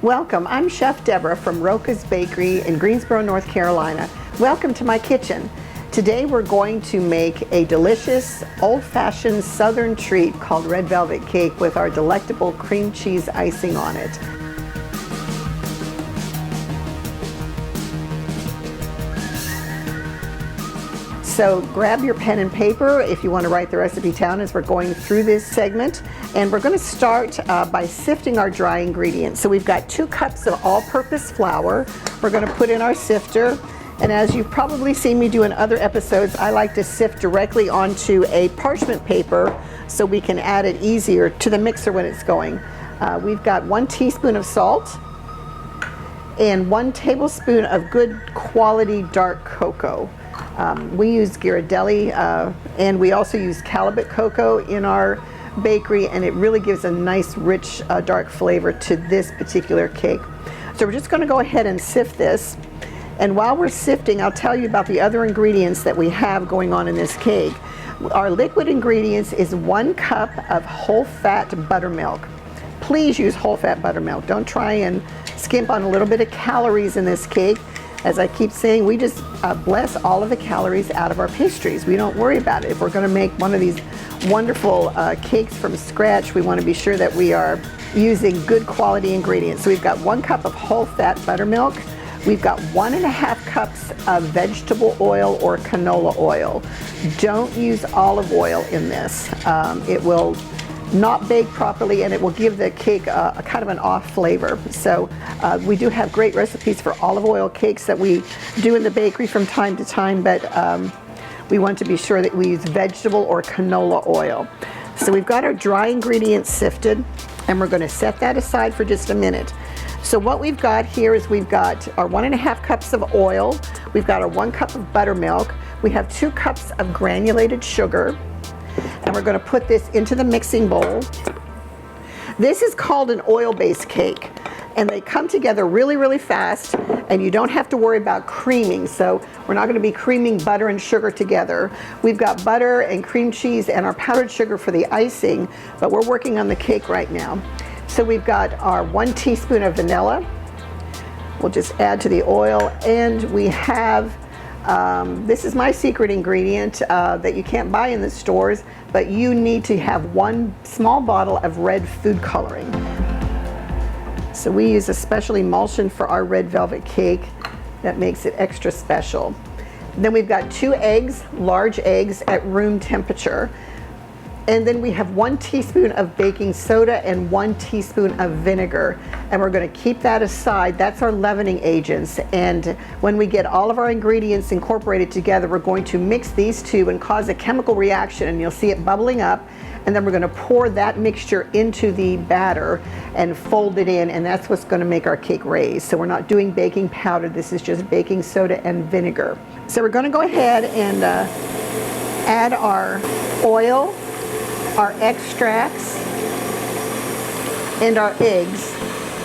Welcome, I'm Chef Deborah from Roca's Bakery in Greensboro, North Carolina. Welcome to my kitchen. Today we're going to make a delicious old-fashioned southern treat called red velvet cake with our delectable cream cheese icing on it. So grab your pen and paper if you want to write the recipe down as we're going through this segment. And we're going to start by sifting our dry ingredients. So we've got 2 cups of all-purpose flour. We're going to put in our sifter. And as you've probably seen me do in other episodes, I like to sift directly onto a parchment paper so we can add it easier to the mixer when it's going. We've got 1 teaspoon of salt and 1 tablespoon of good quality dark cocoa. We use Ghirardelli and we also use Calibre cocoa in our bakery, and it really gives a nice rich dark flavor to this particular cake. So we're just going to go ahead and sift this, and while we're sifting I'll tell you about the other ingredients that we have going on in this cake. Our liquid ingredients is 1 cup of whole fat buttermilk. Please use whole fat buttermilk. Don't try and skimp on a little bit of calories in this cake. As I keep saying, we just bless all of the calories out of our pastries. We don't worry about it. If we're going to make one of these wonderful cakes from scratch, we want to be sure that we are using good quality ingredients. So we've got 1 cup of whole fat buttermilk. We've got 1.5 cups of vegetable oil or canola oil. Don't use olive oil in this. It will not bake properly, and it will give the cake a kind of an off flavor. So we do have great recipes for olive oil cakes that we do in the bakery from time to time, but we want to be sure that we use vegetable or canola oil. So we've got our dry ingredients sifted, and we're going to set that aside for just a minute. So what we've got here is we've got our 1.5 cups of oil, we've got our 1 cup of buttermilk, we have 2 cups of granulated sugar, and we're going to put this into the mixing bowl. This is called an oil-based cake, and they come together really, really fast, and you don't have to worry about creaming. So we're not going to be creaming butter and sugar together. We've got butter and cream cheese and our powdered sugar for the icing, but we're working on the cake right now. So we've got our 1 teaspoon of vanilla. We'll just add to the oil, and we have this is my secret ingredient that you can't buy in the stores, but you need to have 1 small bottle of red food coloring. So we use a special emulsion for our red velvet cake that makes it extra special. Then we've got 2 eggs, large eggs at room temperature. And then we have 1 teaspoon of baking soda and 1 teaspoon of vinegar. And we're going to keep that aside. That's our leavening agents. And when we get all of our ingredients incorporated together, we're going to mix these 2 and cause a chemical reaction, and you'll see it bubbling up. And then we're going to pour that mixture into the batter and fold it in, and that's what's going to make our cake raise. So we're not doing baking powder. This is just baking soda and vinegar. So we're going to go ahead and add our oil, our extracts, and our eggs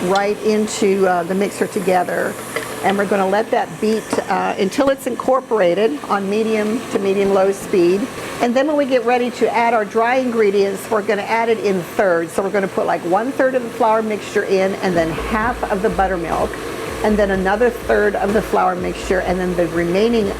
right into the mixer together, and we're going to let that beat until it's incorporated on medium to medium-low speed. And then when we get ready to add our dry ingredients, we're going to add it in thirds. So we're going to put like 1/3 of the flour mixture in, and then half of the buttermilk, and then another 1/3 of the flour mixture, and then the remaining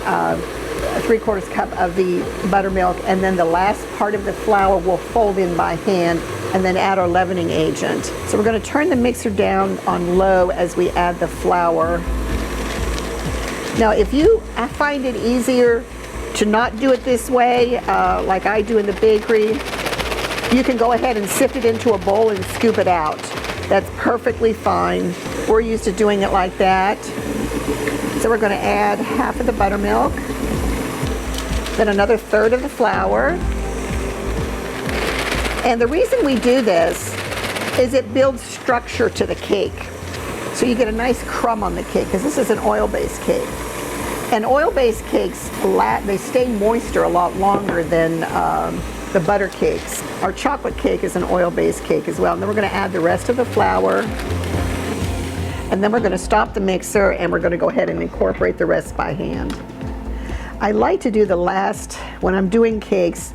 3/4 cup of the buttermilk, and then the last part of the flour we'll fold in by hand and then add our leavening agent. So we're going to turn the mixer down on low as we add the flour. Now if you find it easier to not do it this way, like I do in the bakery, you can go ahead and sift it into a bowl and scoop it out. That's perfectly fine. We're used to doing it like that. So we're going to add half of the buttermilk, then another 1/3 of the flour. And the reason we do this is it builds structure to the cake. So you get a nice crumb on the cake, because this is an oil-based cake. And oil-based cakes, they stay moister a lot longer than the butter cakes. Our chocolate cake is an oil-based cake as well. And then we're going to add the rest of the flour. And then we're going to stop the mixer, and we're going to go ahead and incorporate the rest by hand. I like to do the last, when I'm doing cakes,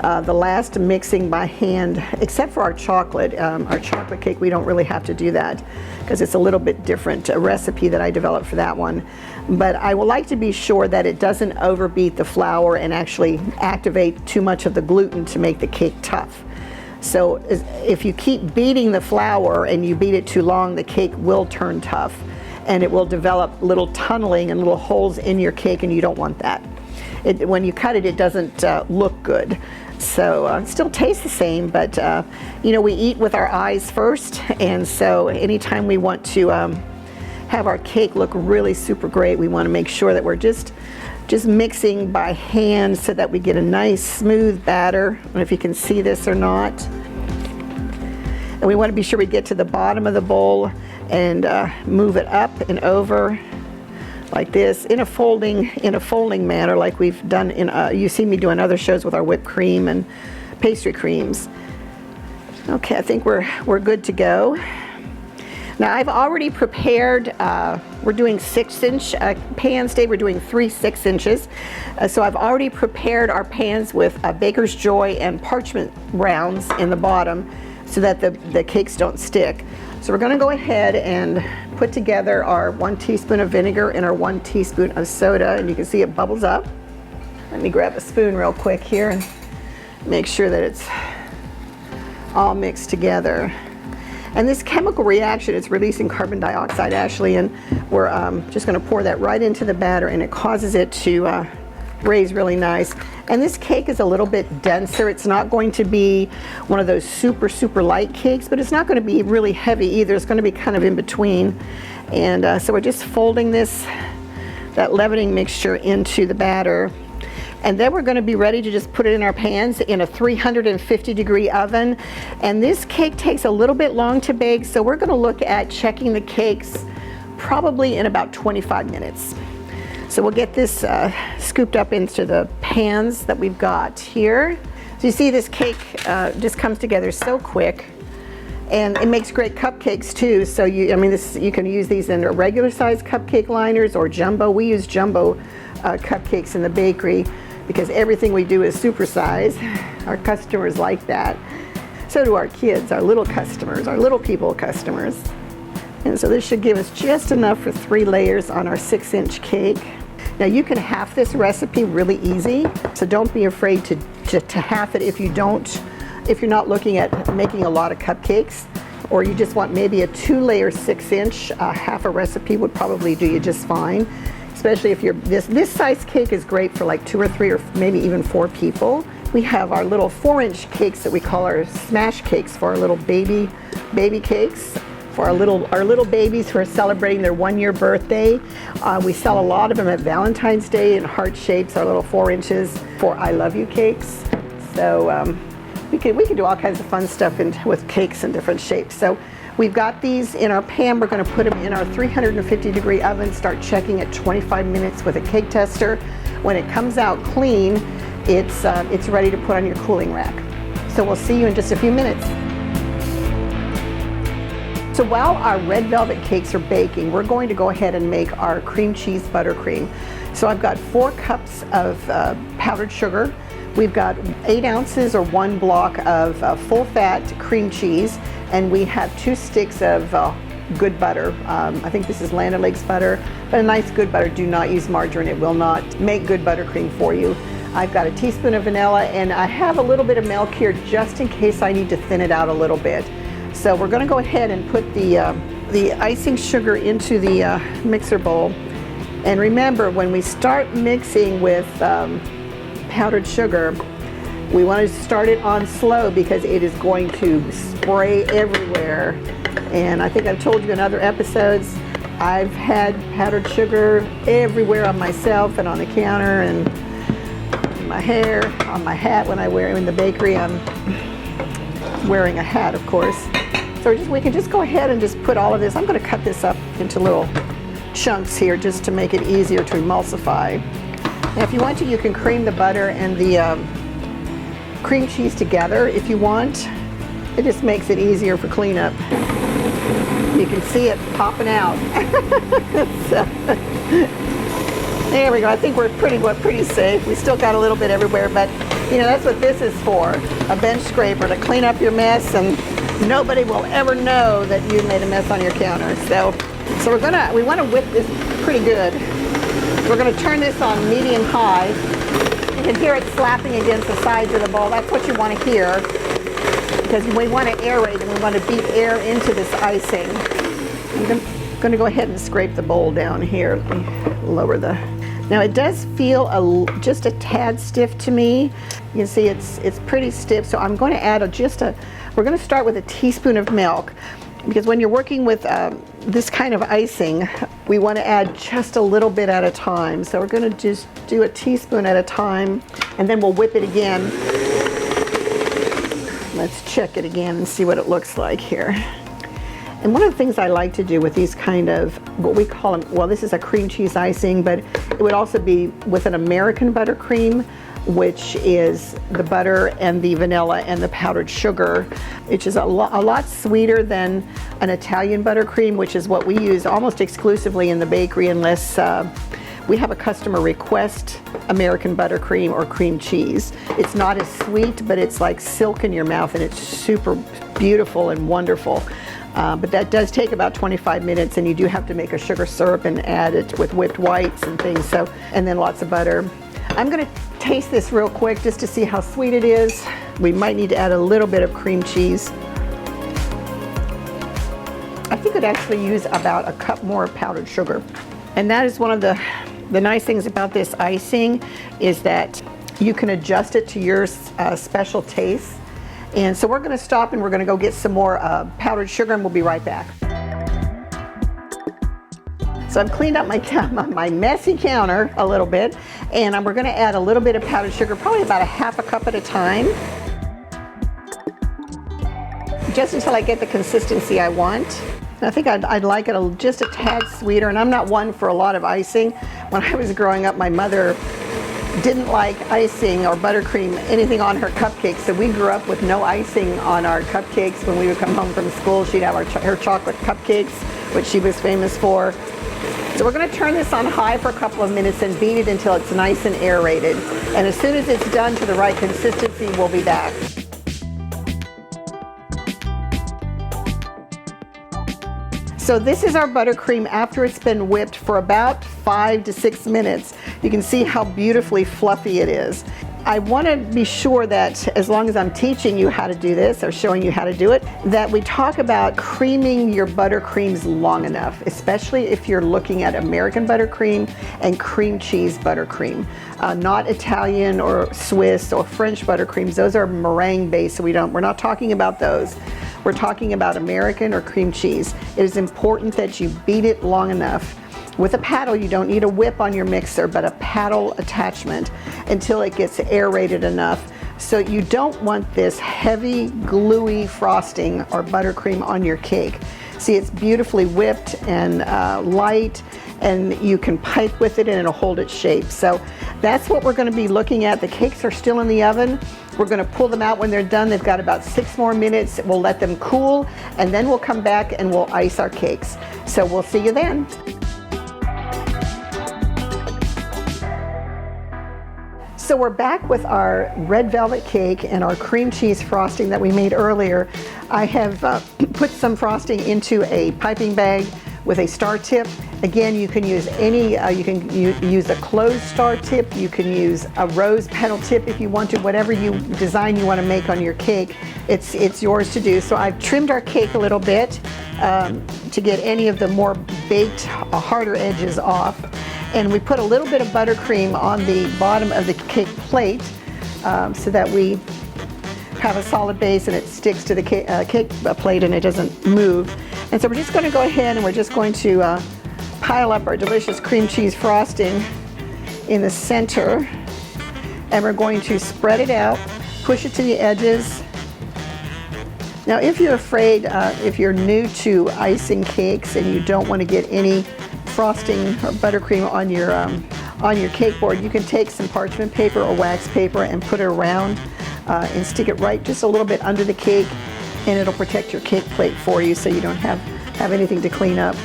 The last mixing by hand, except for our chocolate cake, we don't really have to do that because it's a little bit different recipe that I developed for that one. But I would like to be sure that it doesn't overbeat the flour and actually activate too much of the gluten to make the cake tough. So if you keep beating the flour and you beat it too long, the cake will turn tough and it will develop little tunneling and little holes in your cake, and you don't want that. When you cut it, it doesn't look good. So it still tastes the same, but you know, we eat with our eyes first, and so anytime we want to have our cake look really super great, we want to make sure that we're just mixing by hand so that we get a nice smooth batter. I don't know if you can see this or not. And we want to be sure we get to the bottom of the bowl and move it up and over like this in a folding manner, like we've done you've seen me do in other shows with our whipped cream and pastry creams. Okay, I think we're good to go. Now I've already prepared, we're doing 6-inch pans today. We're doing 3 6-inches. So I've already prepared our pans with Baker's Joy and parchment rounds in the bottom so that the cakes don't stick. So we're going to go ahead and put together our 1 teaspoon of vinegar and our 1 teaspoon of soda, and you can see it bubbles up. Let me grab a spoon real quick here and make sure that it's all mixed together. And this chemical reaction is releasing carbon dioxide actually, and we're just going to pour that right into the batter, and it causes it to raise really nice. And this cake is a little bit denser. It's not going to be one of those super light cakes, but it's not going to be really heavy either. It's going to be kind of in between. And so we're just folding that leavening mixture into the batter. And then we're going to be ready to just put it in our pans in a 350-degree oven. And this cake takes a little bit long to bake, so we're going to look at checking the cakes probably in about 25 minutes. So we'll get this scooped up into the pans that we've got here. So you see this cake just comes together so quick, and it makes great cupcakes too. So you can use these in regular size cupcake liners or jumbo. We use jumbo cupcakes in the bakery because everything we do is super size. Our customers like that. So do our kids, our little customers, our little people customers. And so this should give us just enough for 3 layers on our 6-inch cake. Now you can half this recipe really easy, so don't be afraid to half it if you're not looking at making a lot of cupcakes, or you just want maybe a 2-layer 6-inch. Half a recipe would probably do you just fine, especially if you're this size cake is great for like 2 or 3 or maybe even 4 people. We have our little 4-inch cakes that we call our smash cakes for our little baby cakes. For our little babies who are celebrating their 1-year birthday. We sell a lot of them at Valentine's Day in heart shapes, our little 4 inches for I love you cakes. So we can do all kinds of fun stuff with cakes in different shapes. So we've got these in our pan. We're going to put them in our 350-degree oven, start checking at 25 minutes with a cake tester. When it comes out clean, it's ready to put on your cooling rack. So we'll see you in just a few minutes. So while our red velvet cakes are baking, we're going to go ahead and make our cream cheese buttercream. So I've got 4 cups of powdered sugar. We've got 8 ounces or 1 block of full-fat cream cheese, and we have 2 sticks of good butter. I think this is Land O'Lakes butter, but a nice good butter. Do not use margarine. It will not make good buttercream for you. I've got a teaspoon of vanilla, and I have a little bit of milk here just in case I need to thin it out a little bit. So we're going to go ahead and put the icing sugar into the mixer bowl. And remember, when we start mixing with powdered sugar, we want to start it on slow because it is going to spray everywhere. And I think I've told you in other episodes, I've had powdered sugar everywhere on myself and on the counter and in my hair, on my hat when I wear in the bakery. I'm wearing a hat, of course. So we can just go ahead and just put all of this. I'm going to cut this up into little chunks here just to make it easier to emulsify. Now if you want to, you can cream the butter and the cream cheese together if you want. It just makes it easier for cleanup. You can see it popping out. So, there we go. I think we're pretty safe. We still got a little bit everywhere, but You know, that's what this is for, a bench scraper to clean up your mess, and nobody will ever know that you made a mess on your counter. So we want to whip this pretty good. We're going to turn this on medium high. You can hear it slapping against the sides of the bowl. That's what you want to hear, because we want to aerate and we want to beat air into this icing. I'm going to go ahead and scrape the bowl down here. Let me lower the... Now it does feel just a tad stiff to me. You can see it's pretty stiff, so I'm going to add we're going to start with a teaspoon of milk, because when you're working with this kind of icing, we want to add just a little bit at a time. So we're going to just do a teaspoon at a time, and then we'll whip it again. Let's check it again and see what it looks like here. And one of the things I like to do with these kind of, what we call them, well, this is a cream cheese icing, but it would also be with an American buttercream, which is the butter and the vanilla and the powdered sugar, which is a lot sweeter than an Italian buttercream, which is what we use almost exclusively in the bakery, unless we have a customer request American buttercream or cream cheese. It's not as sweet, but it's like silk in your mouth, and it's super beautiful and wonderful. But that does take about 25 minutes, and you do have to make a sugar syrup and add it with whipped whites and things, and then lots of butter. I'm going to taste this real quick just to see how sweet it is. We might need to add a little bit of cream cheese. I think I'd actually use about a cup more of powdered sugar. And that is one of the nice things about this icing, is that you can adjust it to your special taste. And so we're going to stop and we're going to go get some more powdered sugar, and we'll be right back. So I've cleaned up my messy counter a little bit, and we're going to add a little bit of powdered sugar, probably about a half a cup at a time, just until I get the consistency I want. I think I'd like it just a tad sweeter, and I'm not one for a lot of icing. When I was growing up, my mother didn't like icing or buttercream, anything on her cupcakes, so we grew up with no icing on our cupcakes. When we would come home from school, she'd have her chocolate cupcakes, which she was famous for. So we're going to turn this on high for a couple of minutes and beat it until it's nice and aerated. And as soon as it's done to the right consistency, we'll be back. So this is our buttercream after it's been whipped for about 5 to 6 minutes. You can see how beautifully fluffy it is. I want to be sure that as long as I'm teaching you how to do this or showing you how to do it, that we talk about creaming your buttercreams long enough, especially if you're looking at American buttercream and cream cheese buttercream, not Italian or Swiss or French buttercreams. Those are meringue based, so we're not talking about those. We're talking about American or cream cheese. It is important that you beat it long enough. With a paddle, you don't need a whip on your mixer, but a paddle attachment until it gets aerated enough. So you don't want this heavy, gluey frosting or buttercream on your cake. See, it's beautifully whipped and light, and you can pipe with it and it'll hold its shape. So that's what we're going to be looking at. The cakes are still in the oven. We're going to pull them out when they're done. They've got about 6 more minutes. We'll let them cool, and then we'll come back and we'll ice our cakes. So we'll see you then. So we're back with our red velvet cake and our cream cheese frosting that we made earlier. I have put some frosting into a piping bag with a star tip. Again, you can use use a closed star tip, you can use a rose petal tip if you want to, whatever design you want to make on your cake, it's yours to do. So I've trimmed our cake a little bit to get any of the more baked, harder edges off. And we put a little bit of buttercream on the bottom of the cake plate so that we have a solid base and it sticks to the cake plate and it doesn't move. And so we're just going to go ahead and we're just going to pile up our delicious cream cheese frosting in the center, and we're going to spread it out, push it to the edges. Now if you're afraid, if you're new to icing cakes and you don't want to get any frosting or buttercream on your cake board, you can take some parchment paper or wax paper and put it around and stick it right just a little bit under the cake, and it'll protect your cake plate for you so you don't have anything to clean up.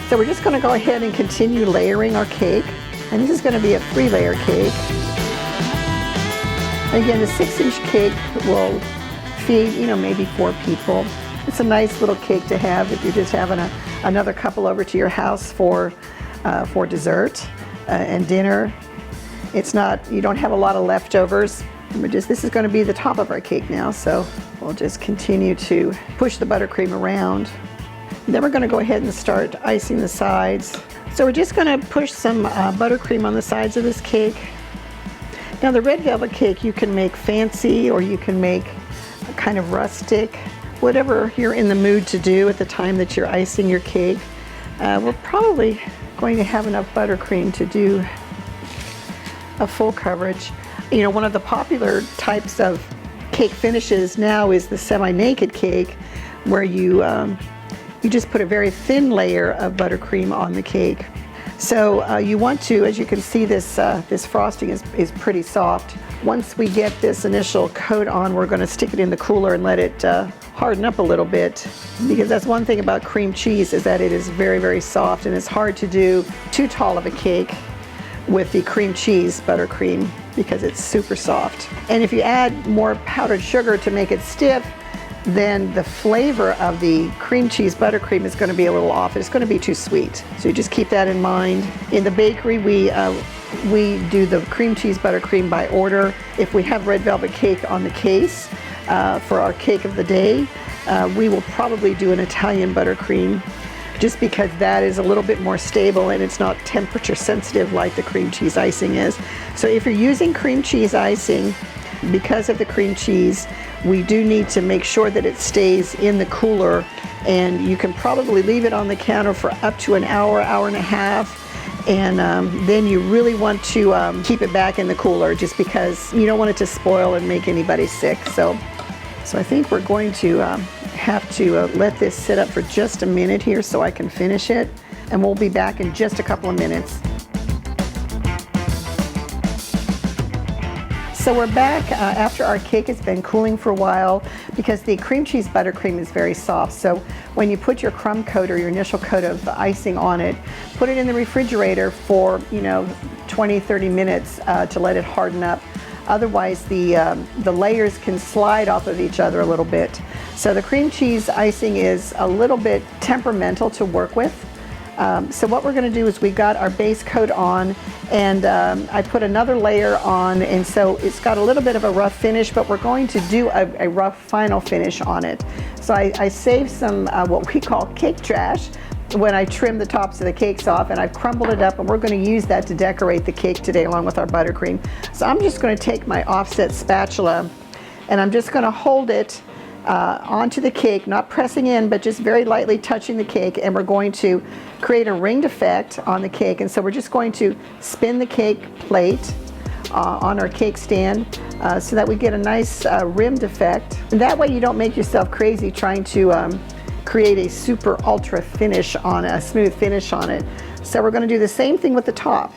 So we're just going to go ahead and continue layering our cake, and this is going to be a 3-layer cake. Again, the 6-inch cake will feed, maybe 4 people. It's a nice little cake to have if you're just having another couple over to your house for dessert and dinner. It's not, you don't have a lot of leftovers. This is going to be the top of our cake now, so we'll just continue to push the buttercream around. Then we're going to go ahead and start icing the sides. So we're just going to push some buttercream on the sides of this cake. Now the red velvet cake you can make fancy, or you can make kind of rustic, whatever you're in the mood to do at the time that you're icing your cake. We're probably going to have enough buttercream to do a full coverage. One of the popular types of cake finishes now is the semi-naked cake, where you just put a very thin layer of buttercream on the cake. So you want to, as you can see, this frosting is pretty soft. Once we get this initial coat on, we're going to stick it in the cooler and let it harden up a little bit, because that's one thing about cream cheese, is that it is very, very soft, and it's hard to do too tall of a cake with the cream cheese buttercream because it's super soft. And if you add more powdered sugar to make it stiff, then the flavor of the cream cheese buttercream is going to be a little off. It's going to be too sweet. So you just keep that in mind. In the bakery, we do the cream cheese buttercream by order. If we have red velvet cake on the case for our cake of the day, we will probably do an Italian buttercream, just because that is a little bit more stable and it's not temperature sensitive like the cream cheese icing is. So if you're using cream cheese icing, because of the cream cheese, we do need to make sure that it stays in the cooler, and you can probably leave it on the counter for up to an hour, hour and a half, and then you really want to keep it back in the cooler, just because you don't want it to spoil and make anybody sick. So I think we're going to have to let this sit up for just a minute here so I can finish it, and we'll be back in just a couple of minutes. So we're back after our cake has been cooling for a while, because the cream cheese buttercream is very soft. So when you put your crumb coat or your initial coat of icing on it, put it in the refrigerator for 20-30 minutes to let it harden up. Otherwise the layers can slide off of each other a little bit. So the cream cheese icing is a little bit temperamental to work with. So what we're going to do is we got our base coat on, and I put another layer on, and so it's got a little bit of a rough finish, but we're going to do a rough final finish on it. So I saved some what we call cake trash when I trim the tops of the cakes off, and I've crumbled it up, and we're going to use that to decorate the cake today along with our buttercream. So I'm just going to take my offset spatula, and I'm just going to hold it onto the cake, not pressing in, but just very lightly touching the cake, and we're going to create a ringed effect on the cake. And so we're just going to spin the cake plate on our cake stand so that we get a nice rimmed effect. And that way you don't make yourself crazy trying to create a super ultra finish on a smooth finish on it. So we're going to do the same thing with the top.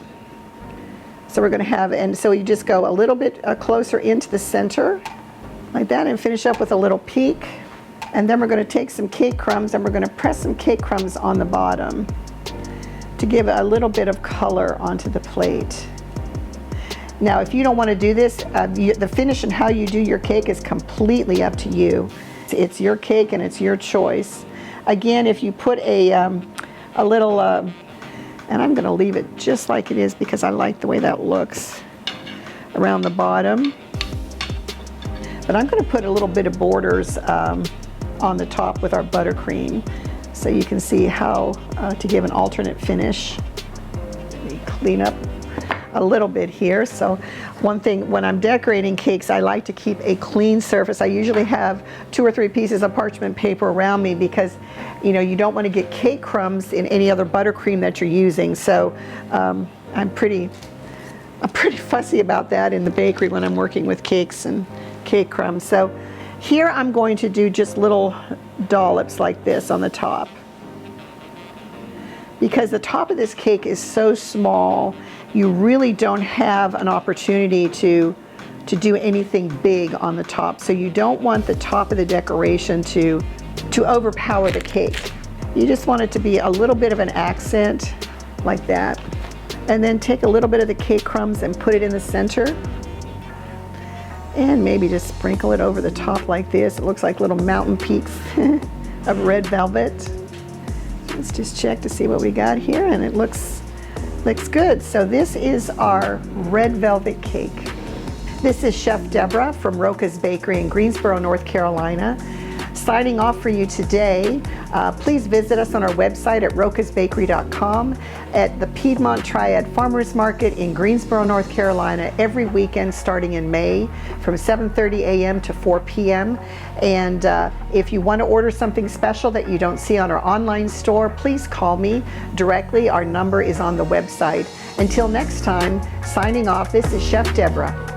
So we're going to have, and so you just go a little bit closer into the center like that, and finish up with a little peak. And then we're going to take some cake crumbs, and we're going to press some cake crumbs on the bottom to give a little bit of color onto the plate. Now if you don't want to do this, the finish and how you do your cake is completely up to you. It's your cake and it's your choice. Again, if you put a little, and I'm going to leave it just like it is because I like the way that looks around the bottom. But I'm going to put a little bit of borders on the top with our buttercream, so you can see how to give an alternate finish. Let me clean up a little bit here. So one thing, when I'm decorating cakes, I like to keep a clean surface. I usually have 2 or 3 pieces of parchment paper around me, because you don't want to get cake crumbs in any other buttercream that you're using. So I'm pretty fussy about that in the bakery when I'm working with cakes and cake crumbs. So here I'm going to do just little dollops like this on the top, because the top of this cake is so small, you really don't have an opportunity to do anything big on the top. So you don't want the top of the decoration to overpower the cake. You just want it to be a little bit of an accent like that. And then take a little bit of the cake crumbs and put it in the center. And maybe just sprinkle it over the top like this. It looks like little mountain peaks of red velvet. Let's just check to see what we got here, and it looks good. So this is our red velvet cake. This is Chef Deborah from Roca's Bakery in Greensboro, North Carolina. Signing off for you today. Please visit us on our website at rocasbakery.com, at the Piedmont Triad Farmers Market in Greensboro, North Carolina, every weekend starting in May from 7:30 a.m. to 4 p.m. And if you want to order something special that you don't see on our online store, please call me directly. Our number is on the website. Until next time, signing off, this is Chef Deborah.